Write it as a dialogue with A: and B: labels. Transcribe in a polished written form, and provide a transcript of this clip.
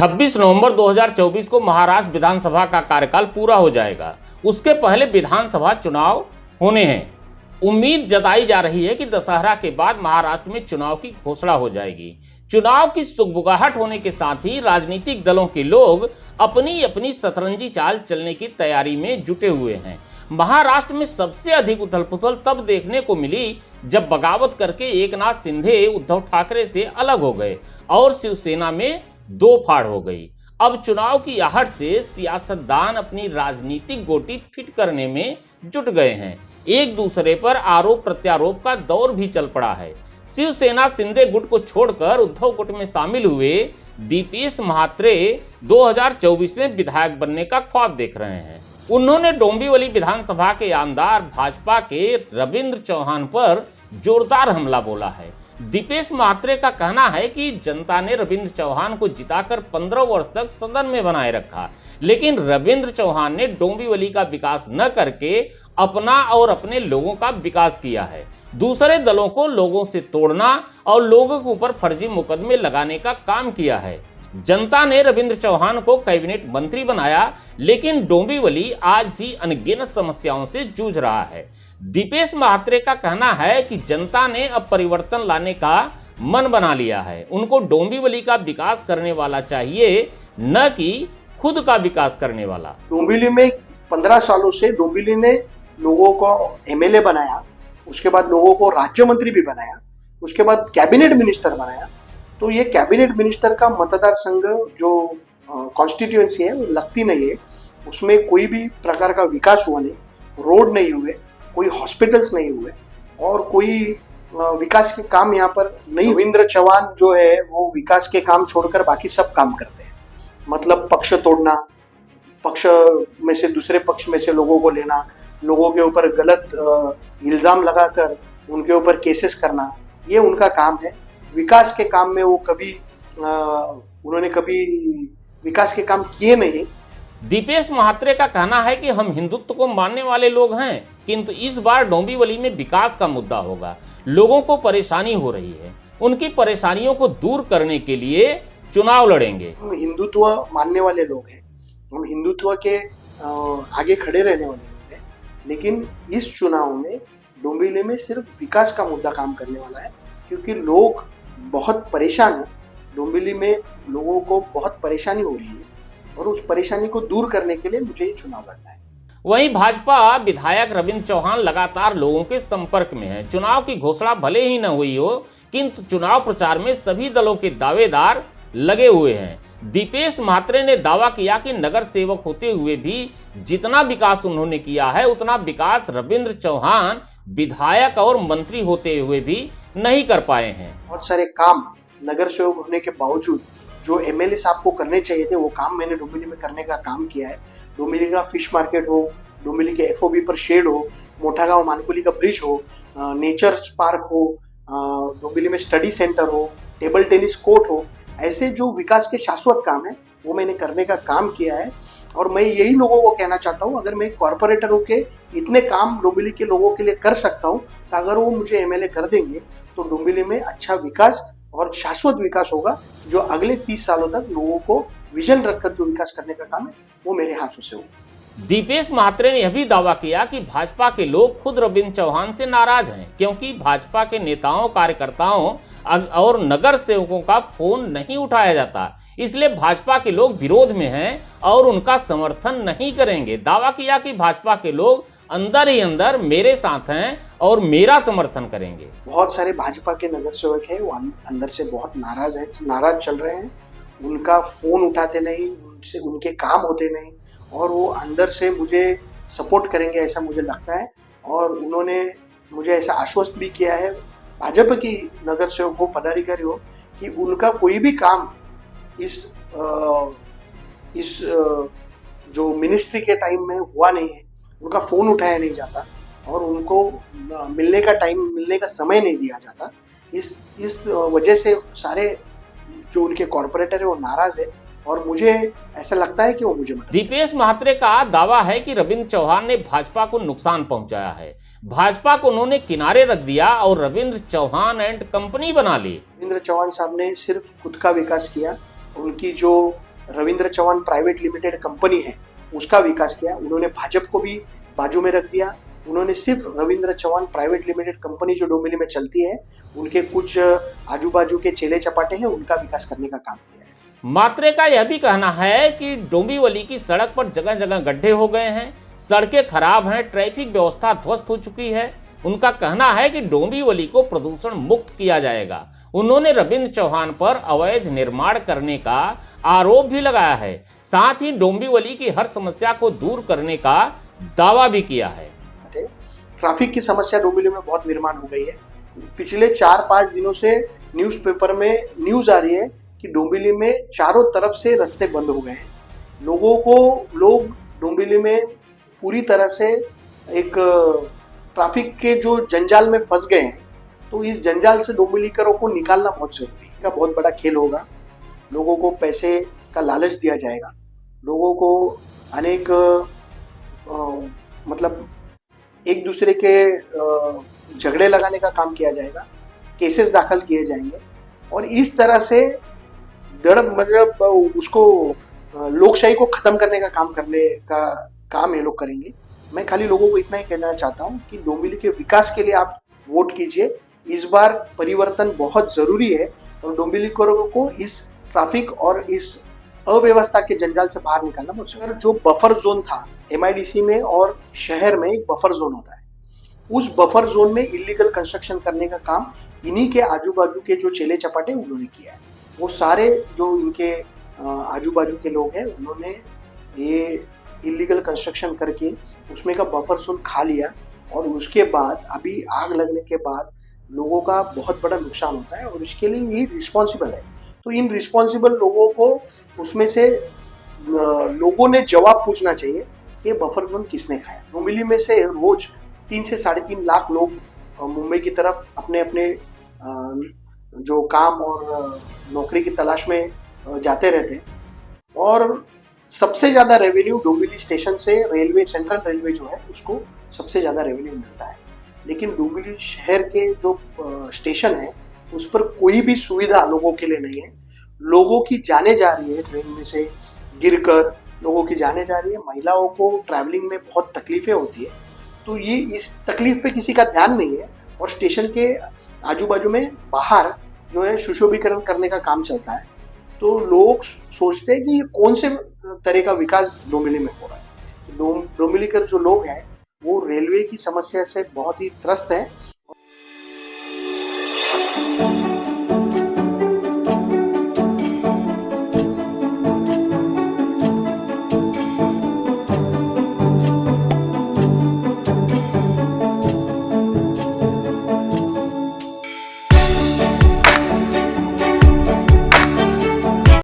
A: 26 नवंबर 2024 को महाराष्ट्र विधानसभा का कार्यकाल पूरा हो जाएगा। उसके पहले विधानसभा चुनाव होने हैं। उम्मीद जताई जा रही है कि दशहरा के बाद महाराष्ट्र में चुनाव की घोषणा हो जाएगी। चुनाव की सुगबुगाहट होने के साथ ही राजनीतिक दलों के लोग अपनी अपनी शतरंजी चाल चलने की तैयारी में जुटे हुए हैं। महाराष्ट्र में सबसे अधिक उथल पुथल तब देखने को मिली जब बगावत करके एकनाथ शिंदे उद्धव ठाकरे से अलग हो गए और शिवसेना में दो फाड़ हो गई। अब चुनाव की आहट से सियासतदान अपनी राजनीतिक गोटी फिट करने में जुट गए हैं। एक दूसरे पर आरोप प्रत्यारोप का दौर भी चल पड़ा है। शिवसेना शिंदे गुट को छोड़कर उद्धव गुट में शामिल हुए दीपेश महात्रे 2024 में विधायक बनने का ख्वाब देख रहे हैं। उन्होंने डोंबिवली विधानसभा के आमदार भाजपा के रविंद्र चौहान पर जोरदार हमला बोला है। दीपेश महात्रे का कहना है कि जनता ने रविंद्र चौहान को जिताकर 15 वर्ष तक सदन में बनाए रखा, लेकिन रविंद्र चौहान ने डोंबिवली का विकास न करके अपना और अपने लोगों का विकास किया है। दूसरे दलों को लोगों से तोड़ना और लोगों के ऊपर फर्जी मुकदमे लगाने का काम किया है। जनता ने रविंद्र चौहान को कैबिनेट मंत्री बनाया, लेकिन डोंबिवली आज भी अनगिनत समस्याओं से जूझ रहा है। दीपेश महात्रे का कहना है कि जनता ने अब परिवर्तन लाने का मन बना लिया है। उनको डोंबिवली का विकास करने वाला चाहिए, न कि खुद का विकास करने वाला।
B: डोंबिवली में 15 सालों से डोंबिवली ने लोगों को एमएलए बनाया, उसके बाद लोगों को राज्य मंत्री भी बनाया, उसके बाद कैबिनेट मिनिस्टर बनाया। तो ये कैबिनेट मिनिस्टर का मतदार संघ जो कॉन्स्टिट्यूएंसी है वो लगती नहीं है, उसमें कोई भी प्रकार का विकास हुआ नहीं, रोड नहीं हुए, कोई हॉस्पिटल्स नहीं हुए और कोई विकास के काम यहाँ पर नहीं। रविंद्र चौहान जो है वो विकास के काम छोड़कर बाकी सब काम करते हैं, मतलब पक्ष तोड़ना, पक्ष में से दूसरे पक्ष में से लोगों को लेना, लोगों के ऊपर गलत इल्जाम लगाकर उनके ऊपर केसेस करना, ये उनका काम है। विकास के काम में वो कभी उन्होंने कभी विकास के काम किए नहीं।
A: दीपेश महात्रे का कहना है कि हम हिंदुत्व को मानने वाले लोग हैं, किंतु इस बार डोंबिवली में विकास का मुद्दा होगा। लोगों को परेशानी हो रही है, उनकी परेशानियों को दूर करने के लिए चुनाव लड़ेंगे।
B: हम हिंदुत्व मानने वाले लोग हैं, हम हिंदुत्व के आगे खड़े रहने वाले लोग हैं, लेकिन इस चुनाव में डोंबिवली में सिर्फ विकास का मुद्दा काम करने वाला है, क्योंकि लोग बहुत परेशान हैं। डोंबिवली में लोगों को बहुत परेशानी हो रही है और उस परेशानी को दूर करने के लिए मुझे ये चुनाव लड़ना है।
A: वहीं भाजपा विधायक रविंद्र चौहान लगातार लोगों के संपर्क में है। चुनाव की घोषणा भले ही न हुई हो, किंतु चुनाव प्रचार में सभी दलों के दावेदार लगे हुए हैं। दीपेश महात्रे ने दावा किया कि नगर सेवक होते हुए भी जितना विकास उन्होंने किया है, उतना विकास रविंद्र चौहान विधायक और मंत्री होते हुए भी नहीं कर पाए हैं।
B: बहुत सारे काम नगर सेवक होने के बावजूद जो एमएलए साहब को करने चाहिए थे, वो काम मैंने डोंबिवली में करने का काम किया है। डोंबिवली का फिश मार्केट हो, डोंबिवली के एफओबी पर शेड हो, मोठागांव मानकुली का ब्रिज हो, नेचर पार्क हो, डोंबिवली में स्टडी सेंटर हो, टेबल टेनिस कोर्ट हो, ऐसे जो विकास के शाश्वत काम है वो मैंने करने का काम किया है। और मैं यही लोगों को कहना चाहता हूँ, अगर मैं कॉर्पोरेटर होके इतने काम डोंबिवली के लोगों के लिए कर सकता हूँ, तो अगर वो मुझे एमएलए कर देंगे तो डोंबिवली में अच्छा विकास और शाश्वत विकास होगा, जो अगले 30 सालों तक लोगों को विजन रखकर जो विकास करने का काम है वो मेरे हाथों से होगा।
A: दीपेश महात्रे ने यह भी दावा किया कि भाजपा के लोग खुद रविंद्र चौहान से नाराज हैं, क्योंकि भाजपा के नेताओं, कार्यकर्ताओं और नगर सेवकों का फोन नहीं उठाया जाता, इसलिए भाजपा के लोग विरोध में हैं और उनका समर्थन नहीं करेंगे। दावा किया कि भाजपा के लोग अंदर ही अंदर मेरे साथ हैं और मेरा समर्थन करेंगे।
B: बहुत सारे भाजपा के नगर सेवक है वो अंदर से बहुत नाराज चल रहे हैं, उनका फोन उठाते नहीं, उनसे उनके काम होते नहीं और वो अंदर से मुझे सपोर्ट करेंगे ऐसा मुझे लगता है। और उन्होंने मुझे ऐसा आश्वस्त भी किया है, भाजपा की नगर सेवक हो, पदाधिकारी हो, कि उनका कोई भी काम इस जो मिनिस्ट्री के टाइम में हुआ नहीं है, उनका फोन उठाया नहीं जाता और उनको मिलने का समय नहीं दिया जाता। इस वजह से सारे जो उनके कॉर्पोरेटर है वो नाराज है और मुझे ऐसा लगता है कि वो मुझे मदद।
A: दीपेश महात्रे का दावा है कि रविंद्र चौहान ने भाजपा को नुकसान पहुंचाया है। भाजपा को उन्होंने किनारे रख दिया और रविंद्र चौहान एंड कंपनी बना ली।
B: रविंद्र चौहान साहब ने सिर्फ खुद का विकास किया, उनकी जो Ravindra Chauhan private limited company है उसका विकास किया। उन्होंने भाजपा को भी बाजू में रख दिया। उन्होंने सिर्फ Ravindra Chauhan private limited company जो डोंबिवली में चलती है, उनके कुछ आजू बाजू के चेले चपाटे हैं, उनका विकास करने का काम किया है।
A: मात्रे का यह भी कहना है कि डोंबिवली की सड़क पर जगह जगह गड्ढे हो गए हैं, सड़कें खराब हैं, ट्रैफिक व्यवस्था ध्वस्त हो चुकी है। उनका कहना है कि डोंबिवली को प्रदूषण मुक्त किया जाएगा। उन्होंने रविंद्र चौहान पर अवैध निर्माण करने का आरोप भी लगाया है, साथ ही डोंबिवली की हर समस्या को दूर करने का दावा भी किया है।
B: ट्रैफिक की समस्या डोंबिवली में बहुत निर्माण हो गई है। पिछले 4-5 दिनों से न्यूज़पेपर में न्यूज आ रही है कि डोंबिवली में चारों तरफ से रास्ते बंद हो गए हैं। लोग डोंबिवली में पूरी तरह से एक ट्रैफिक के जो जंजाल में फंस गए हैं। तो इस जंजाल से डोंबिवलीकरों को निकालना बहुत जरूरी है। का बहुत बड़ा खेल होगा। लोगों को पैसे का लालच दिया जाएगा, लोगों को अनेक मतलब एक दूसरे के झगड़े लगाने का काम किया जाएगा, केसेस दाखिल किए जाएंगे और इस तरह से मतलब उसको लोकशाही को खत्म करने का काम ये लोग करेंगे। मैं खाली लोगों को इतना ही कहना चाहता हूँ कि डोंबिवली के विकास के लिए आप वोट कीजिए। इस बार परिवर्तन बहुत जरूरी है और डोंबिवलीकरों को इस ट्रैफिक और इस अव्यवस्था के जंजाल से बाहर निकालना बहुत जरूरी है। जो बफर जोन था एमआईडीसी में और शहर में एक बफर जोन होता है, उस बफर जोन में इलीगल कंस्ट्रक्शन करने का काम इन्हीं के आजू बाजू के जो चेले चपाटे उन्होंने किया है। वो सारे जो इनके आजू बाजू के लोग हैं उन्होंने ये इलीगल कंस्ट्रक्शन करके उसमें का बफर जोन खा लिया और उसके बाद अभी आग लगने के बाद लोगों का बहुत बड़ा नुकसान होता है और इसके लिए ये रिस्पॉन्सिबल है। तो इन रिस्पॉन्सिबल लोगों को उसमें से लोगों ने जवाब पूछना चाहिए कि बफर जोन किसने खाया। डोंबिवली में से रोज 3 से 3.5 लाख लोग मुंबई की तरफ अपने अपने जो काम और नौकरी की तलाश में जाते रहते हैं और सबसे ज्यादा रेवेन्यू डोंबिवली स्टेशन से रेलवे, सेंट्रल रेलवे जो है उसको सबसे ज्यादा रेवेन्यू मिलता है। लेकिन डोंबिवली शहर के जो स्टेशन है उस पर कोई भी सुविधा लोगों के लिए नहीं है। लोगों की जाने जा रही है, ट्रेन में से गिरकर लोगों की जाने जा रही है। महिलाओं को ट्रैवलिंग में बहुत तकलीफें होती है। तो ये इस तकलीफ पे किसी का ध्यान नहीं है और स्टेशन के आजू बाजू में बाहर जो है सुशोभीकरण करने का काम चलता है। तो लोग सोचते हैं कि ये कौन से तरह का विकास डोंबिवली में हो रहा है। डोंबिवलीकर जो लोग हैं वो रेलवे की समस्या से बहुत ही त्रस्त है